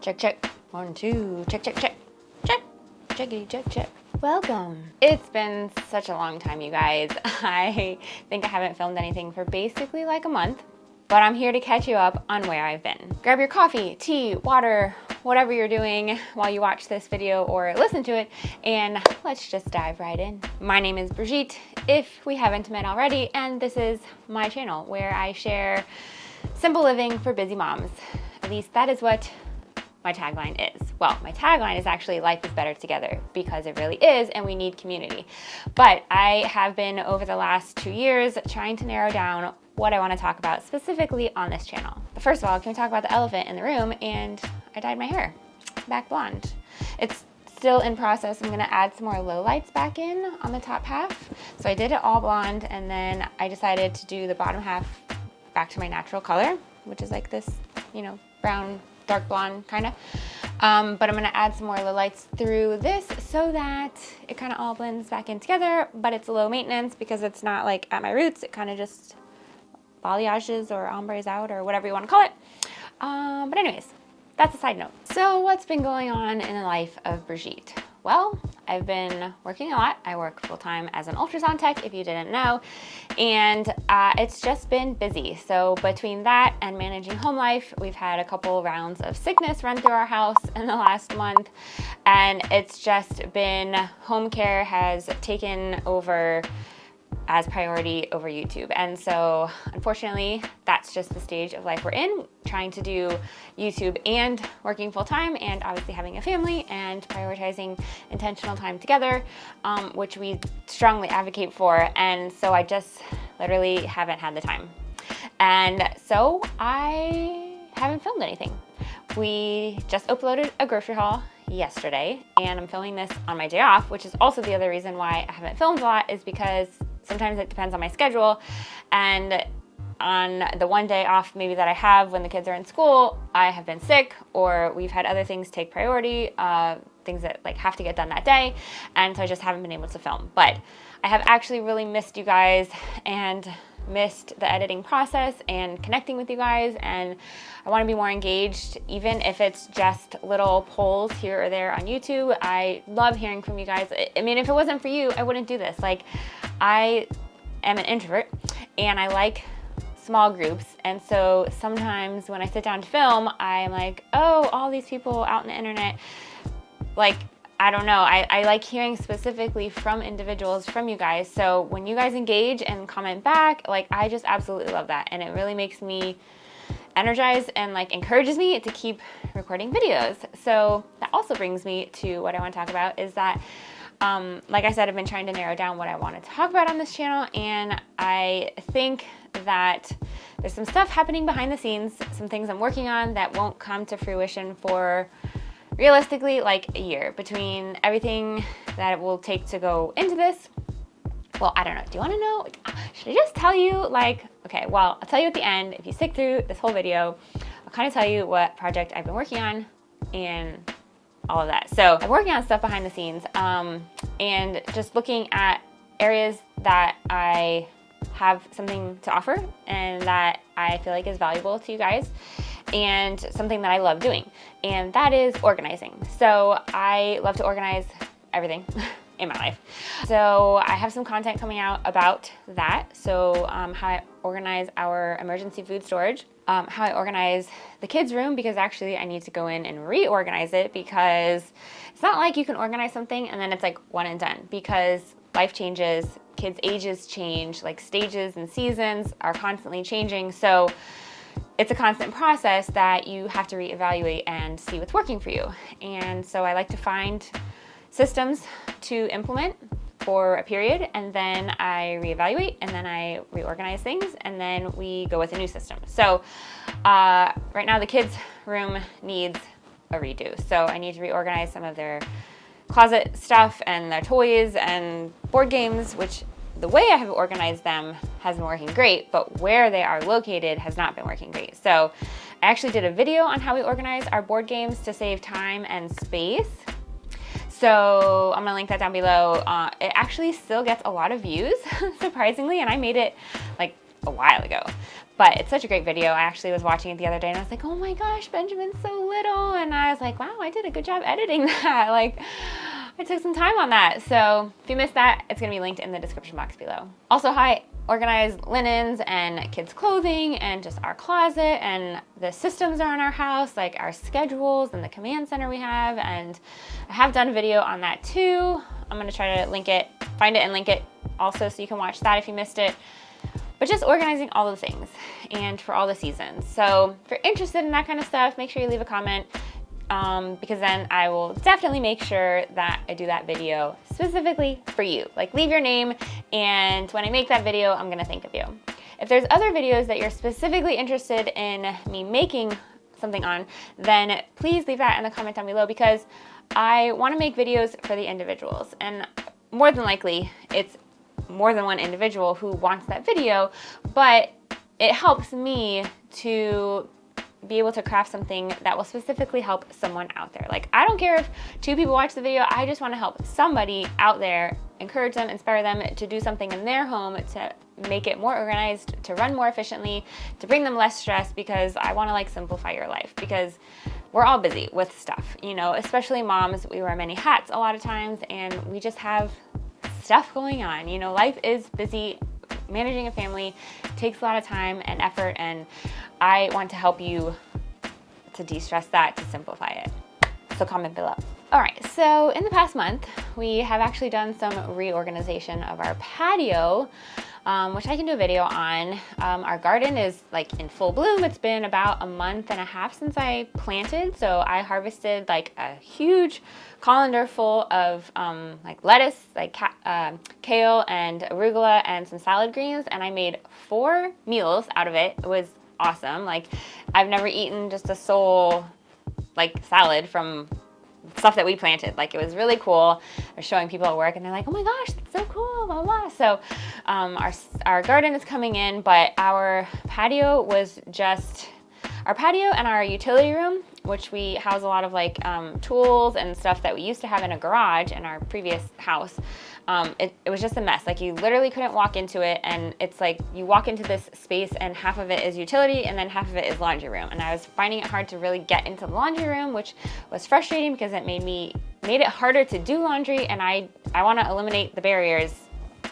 Check, check. 1, 2. Check, check, check. Check. Checky, check, check. Welcome. It's been such a long time, you guys. I think I haven't filmed anything for basically like a month, but I'm here to catch you up on where I've been. Grab your coffee, tea, water, whatever you're doing while you watch this video or listen to it, and let's just dive right in. My name is Brigitte, if we haven't met already, and this is my channel where I share simple living for busy moms. At least that is what my tagline is. Well, my tagline is actually life is better together, because it really is, and we need community. But I have been over the last 2 years trying to narrow down what I want to talk about specifically on this channel. But first of all, can we talk about the elephant in the room? And I dyed my hair back blonde. It's still in process. I'm gonna add some more low lights back in on the top half. So I did it all blonde, and then I decided to do the bottom half back to my natural color, which is like this, you know, brown, dark blonde kind of. But I'm gonna add some more low lights through this so that it kind of all blends back in together, but it's low maintenance because it's not like at my roots. It kind of just balayages or ombres out or whatever you want to call it. But anyways, that's a side note. So what's been going on in the life of Brigitte? Well, I've been working a lot. I work full-time as an ultrasound tech, if you didn't know, and it's just been busy. So between that and managing home life, we've had a couple rounds of sickness run through our house in the last month, and it's just been, home care has taken over as priority over YouTube. And so unfortunately, that's just the stage of life we're in, trying to do YouTube and working full time, and obviously having a family and prioritizing intentional time together, which we strongly advocate for. And so I just literally haven't had the time. And so I haven't filmed anything. We just uploaded a grocery haul yesterday, and I'm filming this on my day off, which is also the other reason why I haven't filmed a lot, is because sometimes it depends on my schedule, and on the one day off maybe that I have when the kids are in school, I have been sick, or we've had other things take priority, things that like have to get done that day, and so I just haven't been able to film. But I have actually really missed you guys and missed the editing process and connecting with you guys, and I want to be more engaged, even if it's just little polls here or there on YouTube. I love hearing from you guys. I mean, if it wasn't for you, I wouldn't do this. Like, I am an introvert and I like small groups, and so sometimes when I sit down to film, I'm like, oh, all these people out on the internet, like, I don't know. I like hearing specifically from individuals, from you guys. So when you guys engage and comment back, like, I just absolutely love that. And it really makes me energized and like encourages me to keep recording videos. So that also brings me to what I want to talk about, is that, like I said, I've been trying to narrow down what I want to talk about on this channel. And I think that there's some stuff happening behind the scenes, some things I'm working on that won't come to fruition for realistically like a year, between everything that it will take to go into this. Well, I don't know. Do you want to know? Should I just tell you? Like, okay, well, I'll tell you at the end. If you stick through this whole video, I'll kind of tell you what project I've been working on and all of that. So I'm working on stuff behind the scenes, and just looking at areas that I have something to offer and that I feel like is valuable to you guys, and something that I love doing, and that is organizing. So I love to organize everything in my life. So I have some content coming out about that. So how I organize our emergency food storage, how I organize the kids' room, because actually I need to go in and reorganize it, because it's not like you can organize something and then it's like one and done, because life changes, kids' ages change, like stages and seasons are constantly changing. So it's a constant process that you have to reevaluate and see what's working for you. And so I like to find systems to implement for a period, and then I reevaluate, and then I reorganize things, and then we go with a new system. So right now the kids' room needs a redo. So I need to reorganize some of their closet stuff and their toys and board games, which the way I have organized them has been working great, but where they are located has not been working great. So I actually did a video on how we organize our board games to save time and space. So I'm gonna link that down below. It actually still gets a lot of views, surprisingly, and I made it like a while ago. But it's such a great video. I actually was watching it the other day and I was like, oh my gosh, Benjamin's so little. And I was like, wow, I did a good job editing that. Like, I took some time on that. So if you missed that, it's gonna be linked in the description box below. Also, I organize linens and kids' clothing and just our closet and the systems are in our house, like our schedules and the command center we have. And I have done a video on that too. I'm gonna try to link it, find it and link it also so you can watch that if you missed it. But just organizing all the things and for all the seasons. So if you're interested in that kind of stuff, make sure you leave a comment because then I will definitely make sure that I do that video specifically for you. Like leave your name and when I make that video, I'm gonna think of you. If there's other videos that you're specifically interested in me making something on, then please leave that in the comment down below because I wanna make videos for the individuals and more than likely it's more than one individual who wants that video, but it helps me to be able to craft something that will specifically help someone out there. Like, I don't care if 2 people watch the video, I just want to help somebody out there, encourage them, inspire them to do something in their home to make it more organized, to run more efficiently, to bring them less stress because I want to like simplify your life because we're all busy with stuff, you know, especially moms. We wear many hats a lot of times and we just have stuff going on. You know, life is busy. Managing a family takes a lot of time and effort, and I want to help you to de-stress that, to simplify it. So comment below. All right, so in the past month, we have actually done some reorganization of our patio, which I can do a video on. Our garden is like in full bloom. It's been about a month and a half since I planted. So I harvested like a huge colander full of like lettuce, like kale and arugula and some salad greens. And I made 4 meals out of it. It was awesome. Like I've never eaten just a sole like salad from stuff that we planted. Like it was really cool. I was showing people at work and they're like, oh my gosh, that's so cool, blah, blah. So our garden is coming in, but our patio was just, our patio and our utility room, which we house a lot of like tools and stuff that we used to have in a garage in our previous house. It was just a mess. Like you literally couldn't walk into it, and it's like you walk into this space and half of it is utility and then half of it is laundry room. And I was finding it hard to really get into the laundry room, which was frustrating because it made it harder to do laundry, and I want to eliminate the barriers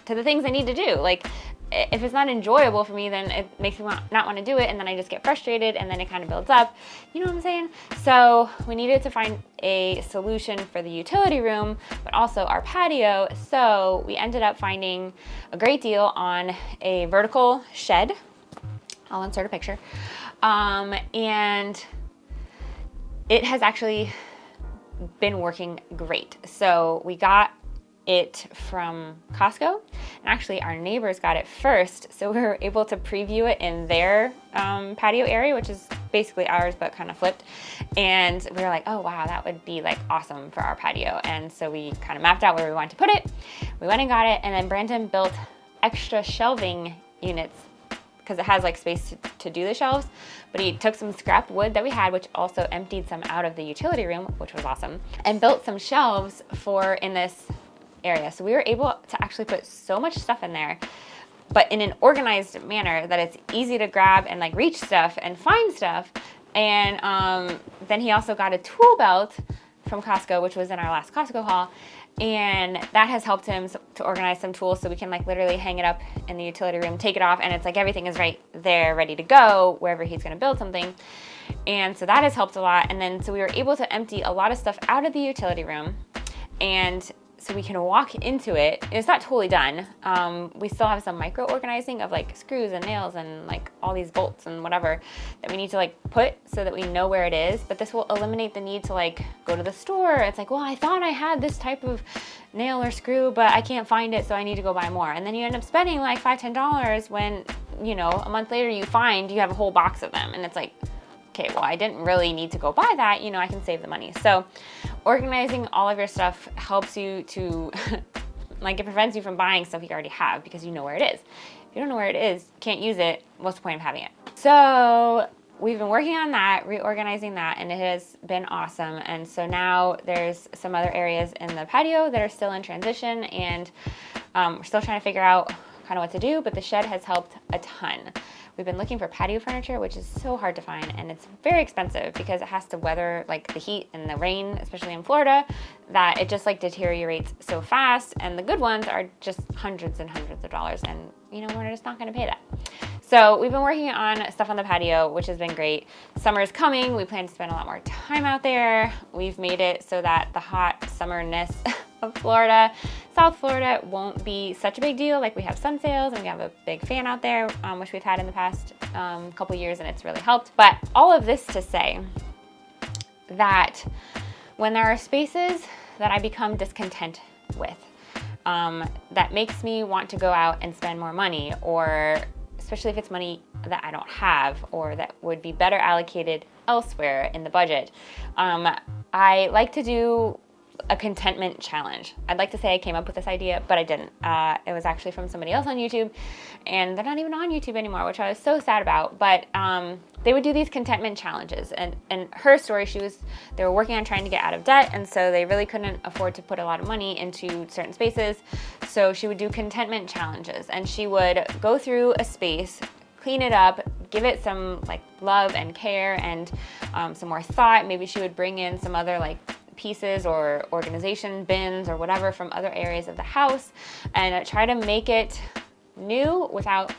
to the things I need to do. Like if it's not enjoyable for me, then it makes me not want to do it, and then I just get frustrated, and then it kind of builds up. You know what I'm saying? So we needed to find a solution for the utility room, but also our patio. So we ended up finding a great deal on a vertical shed. I'll insert a picture. And it has actually been working great. So we got it from Costco, and actually our neighbors got it first, so we were able to preview it in their patio area, which is basically ours but kind of flipped, and we were like, oh wow, that would be like awesome for our patio. And so we kind of mapped out where we wanted to put it. We went and got it, and then Brandon built extra shelving units because it has like space to do the shelves, but he took some scrap wood that we had, which also emptied some out of the utility room, which was awesome, and built some shelves for in this area. So we were able to actually put so much stuff in there, but in an organized manner that it's easy to grab and like reach stuff and find stuff. And then he also got a tool belt from Costco, which was in our last Costco haul, and that has helped him to organize some tools so we can like literally hang it up in the utility room, take it off, and it's like everything is right there ready to go wherever he's going to build something. And so that has helped a lot. And then so we were able to empty a lot of stuff out of the utility room, and so we can walk into it. It's not totally done. We still have some micro organizing of like screws and nails and like all these bolts and whatever that we need to like put so that we know where it is. But this will eliminate the need to like go to the store. It's like, well, I thought I had this type of nail or screw, but I can't find it, so I need to go buy more. And then you end up spending like $5, $10 when, you know, a month later you find you have a whole box of them, and it's like, okay, well, I didn't really need to go buy that, you know, I can save the money. So organizing all of your stuff helps you to, like, it prevents you from buying stuff you already have because you know where it is. If you don't know where it is, can't use it, what's the point of having it? So we've been working on that, reorganizing that, and it has been awesome. And so now there's some other areas in the patio that are still in transition, and we're still trying to figure out kind of what to do, but the shed has helped a ton. we've been looking for patio furniture, which is so hard to find, and it's very expensive because it has to weather like the heat and the rain, especially in Florida, that it just like deteriorates so fast. And the good ones are just hundreds and hundreds of dollars, and you know, we're just not going to pay that. So we've been working on stuff on the patio, which has been great. Summer is coming. We plan to spend a lot more time out there. We've made it so that the hot summerness of Florida, South Florida, won't be such a big deal. Like, we have sun sails and we have a big fan out there, which we've had in the past couple years, and it's really helped. But all of this to say that when there are spaces that I become discontent with, that makes me want to go out and spend more money, or especially if it's money that I don't have or that would be better allocated elsewhere in the budget, I like to do a contentment challenge. I'd like to say I came up with this idea, but I didn't. It was actually from somebody else on YouTube, and they're not even on YouTube anymore, which I was so sad about. But they would do these contentment challenges, and her story, they were working on trying to get out of debt, and so they really couldn't afford to put a lot of money into certain spaces. So she would do contentment challenges, and she would go through a space, clean it up, give it some like love and care and some more thought. Maybe she would bring in some other like pieces or organization bins or whatever from other areas of the house, and try to make it new without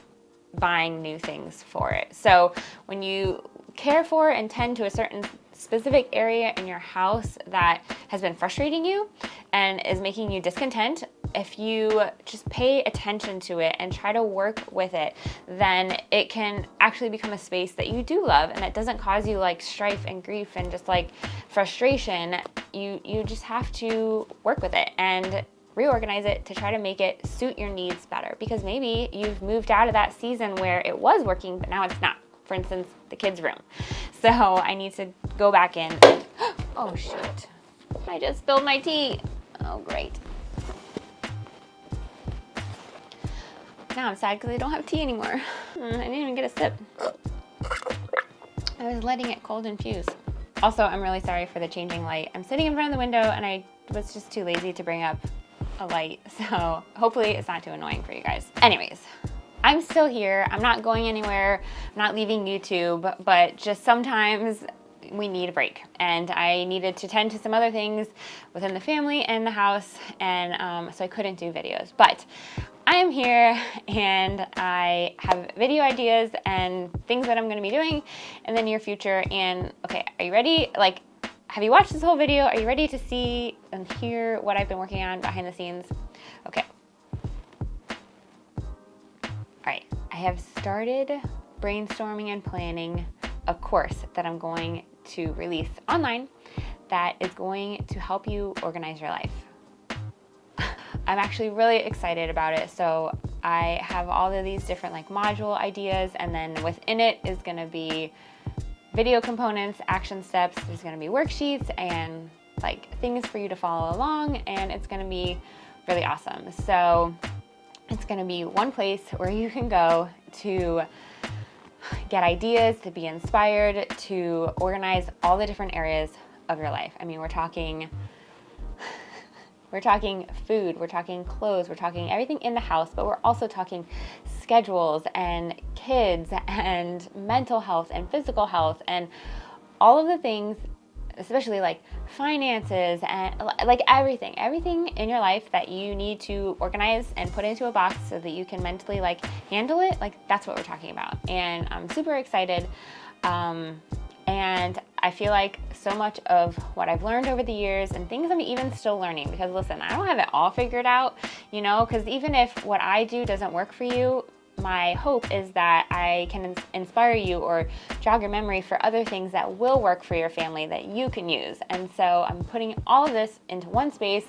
buying new things for it. So when you care for and tend to a certain specific area in your house that has been frustrating you and is making you discontent, if you just pay attention to it and try to work with it, then it can actually become a space that you do love, and it doesn't cause you like strife and grief and just like frustration. You just have to work with it and reorganize it to try to make it suit your needs better, because maybe you've moved out of that season where it was working, but now it's not. For instance, the kids' room. So I need to go back in. Oh shoot, I just spilled my tea. Oh great. Now I'm sad because I don't have tea anymore. I didn't even get a sip. I was letting it cold infuse. Also, I'm really sorry for the changing light. I'm sitting in front of the window and I was just too lazy to bring up a light. So hopefully it's not too annoying for you guys. Anyways, I'm still here. I'm not going anywhere. I'm not leaving YouTube, but just sometimes we need a break. And I needed to tend to some other things within the family and the house. And so I couldn't do videos, but I am here and I have video ideas and things that I'm going to be doing in the near future. And okay, are you ready? Like, have you watched this whole video? Are you ready to see and hear what I've been working on behind the scenes? Okay. All right, I have started brainstorming and planning a course that I'm going to release online that is going to help you organize your life. I'm actually really excited about it. So I have all of these different like module ideas, and then within it is going to be video components, action steps. There's going to be worksheets and like things for you to follow along, and it's going to be really awesome. So it's going to be one place where you can go to get ideas, to be inspired, to organize all the different areas of your life. I mean, we're talking food, we're talking clothes, we're talking everything in the house, but we're also talking schedules and kids and mental health and physical health and all of the things, especially like finances and like everything in your life that you need to organize and put into a box so that you can mentally like handle it. Like, that's what we're talking about. And I'm super excited. And I feel like so much of what I've learned over the years and things I'm even still learning, because listen, I don't have it all figured out, you know, because even if what I do doesn't work for you, my hope is that I can inspire you or jog your memory for other things that will work for your family that you can use. And so I'm putting all of this into one space.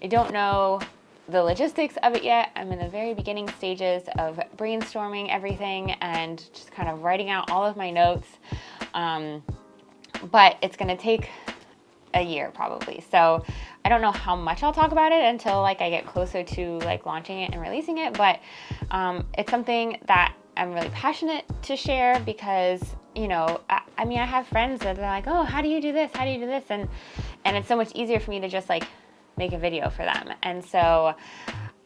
I don't know the logistics of it yet. I'm in the very beginning stages of brainstorming everything and just kind of writing out all of my notes. But it's going to take a year probably. So I don't know how much I'll talk about it until like I get closer to like launching it and releasing it. But it's something that I'm really passionate to share because, you know, I mean, I have friends that are like, oh, how do you do this? How do you do this? And it's so much easier for me to just like make a video for them. And so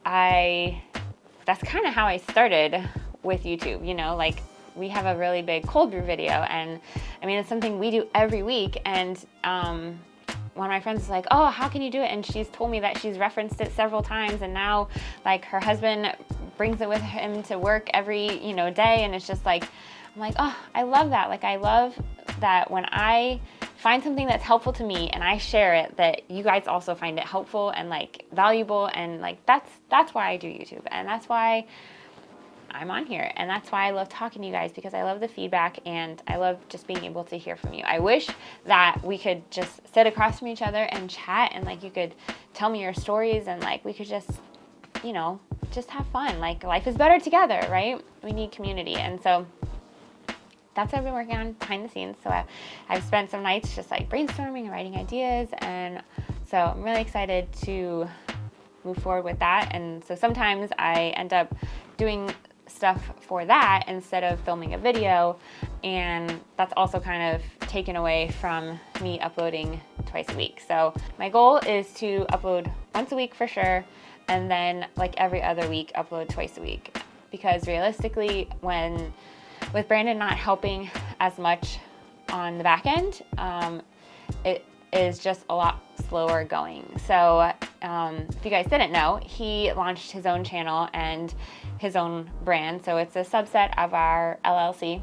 that's kind of how I started with YouTube, you know, like we have a really big cold brew video, and I mean, it's something we do every week, and one of my friends is like, oh, how can you do it? And she's told me that she's referenced it several times, and now like her husband brings it with him to work every, you know, day, and it's just like, I'm like, oh, I love that. Like, I love that when I find something that's helpful to me and I share it, that you guys also find it helpful and like valuable, and like that's why I do YouTube, and that's why I'm on here, and that's why I love talking to you guys, because I love the feedback and I love just being able to hear from you. I wish that we could just sit across from each other and chat, and like you could tell me your stories, and like we could just, you know, just have fun. Like, life is better together, right? We need community. And so that's what I've been working on behind the scenes. So I've spent some nights just like brainstorming and writing ideas, and so I'm really excited to move forward with that. And so sometimes I end up doing stuff for that instead of filming a video, and that's also kind of taken away from me uploading twice a week. So my goal is to upload once a week for sure, and then like every other week upload twice a week, because realistically, with Brandon not helping as much on the back end, it is just a lot slower going. So if you guys didn't know, he launched his own channel and his own brand. So it's a subset of our LLC,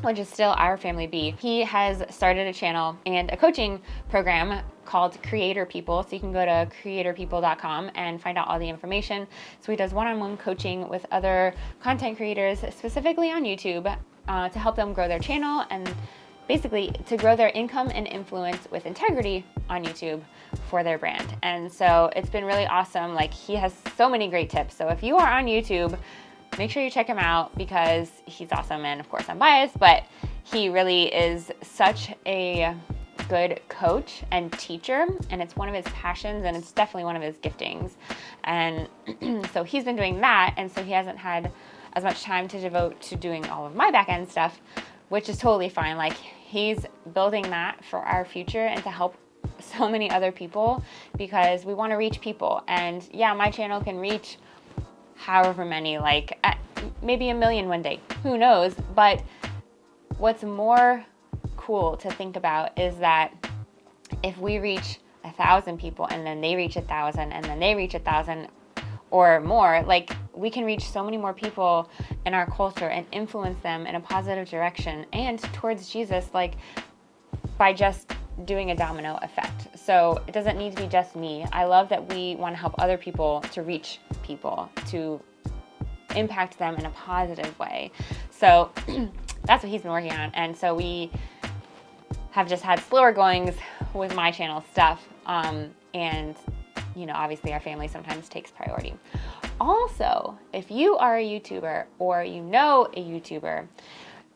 which is still Our Family B. He has started a channel and a coaching program called Creator People. So you can go to creatorpeople.com and find out all the information. So he does one-on-one coaching with other content creators, specifically on YouTube, to help them grow their channel and basically to grow their income and influence with integrity on YouTube for their brand. And so it's been really awesome. Like, he has so many great tips. So if you are on YouTube, make sure you check him out, because he's awesome. And of course I'm biased, but he really is such a good coach and teacher, and it's one of his passions, and it's definitely one of his giftings. And so he's been doing that, and so he hasn't had as much time to devote to doing all of my back end stuff, which is totally fine. Like, he's building that for our future and to help so many other people, because we want to reach people. And yeah, my channel can reach however many, like maybe 1 million one day, who knows? But what's more cool to think about is that if we reach 1,000 people, and then they reach 1,000, and then they reach 1,000 or more, like, we can reach so many more people in our culture and influence them in a positive direction and towards Jesus, like, by just doing a domino effect. So it doesn't need to be just me. I love that we want to help other people to reach people, to impact them in a positive way. So that's what he's been working on. And so we have just had slower goings with my channel stuff. And, you know, obviously our family sometimes takes priority. Also, if you are a YouTuber, or you know a YouTuber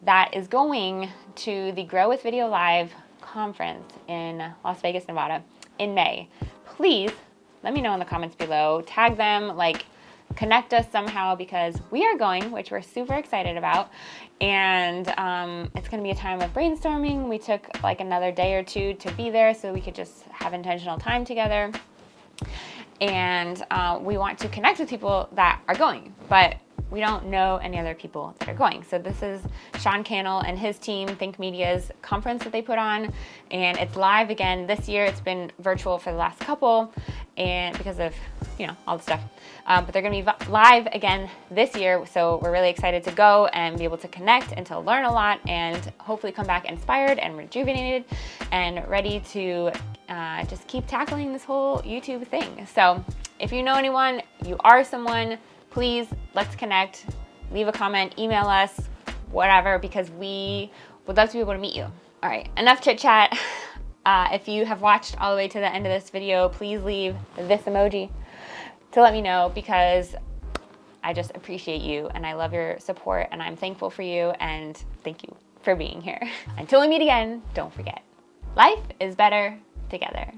that is going to the Grow with Video Live conference in Las Vegas, Nevada in May, please let me know in the comments below. Tag them, like, connect us somehow, because we are going, which we're super excited about. And it's going to be a time of brainstorming. We took like another day or two to be there so we could just have intentional time together. And we want to connect with people that are going, but we don't know any other people that are going. So this is Sean Cannell and his team, Think Media's conference that they put on, and it's live again this year. It's been virtual for the last couple, and because of, you know, all the stuff. But they're going to be live again this year, so we're really excited to go and be able to connect and to learn a lot, and hopefully come back inspired and rejuvenated and ready to just keep tackling this whole YouTube thing. So if you know anyone, you are someone, please, let's connect. Leave a comment, email us, whatever, because we would love to be able to meet you. All right, enough chit chat. If you have watched all the way to the end of this video, please leave this emoji to let me know, because I just appreciate you and I love your support, and I'm thankful for you, and thank you for being here. Until we meet again, don't forget, life is better together.